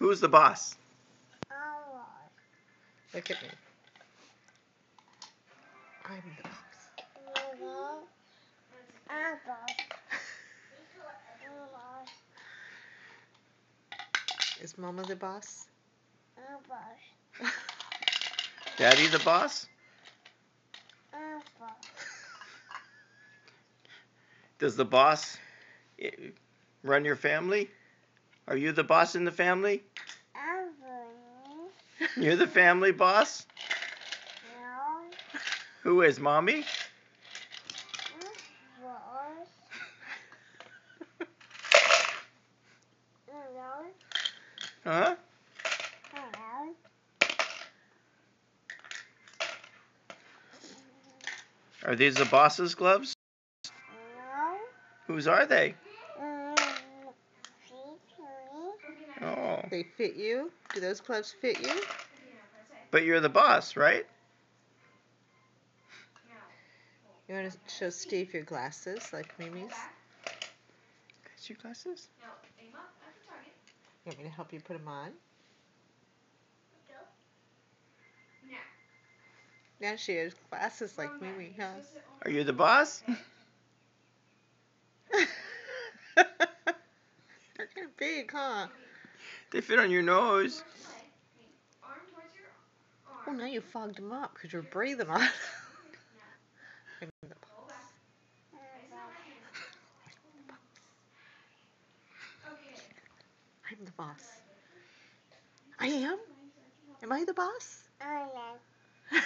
Who's the boss? Look at me. I'm the boss. Is Mama the boss? Daddy the boss? Does the boss run your family? Are you the boss in the family? You're the family boss? No. Who is, Mommy? Huh? Are these the boss's gloves? No. Whose are they? See, Oh, They fit you? Do those gloves fit you? but you're the boss, right? You want to show Steve your glasses, like Mimi's? Got your glasses? You want me to help you put them on? Now she has glasses like Mimi, huh? Are you the boss? They're kind of big, huh? They fit on your nose. Oh, now you fogged them up because you're breathing on them. I'm the boss. I'm the boss. I am? Am I the boss? I know.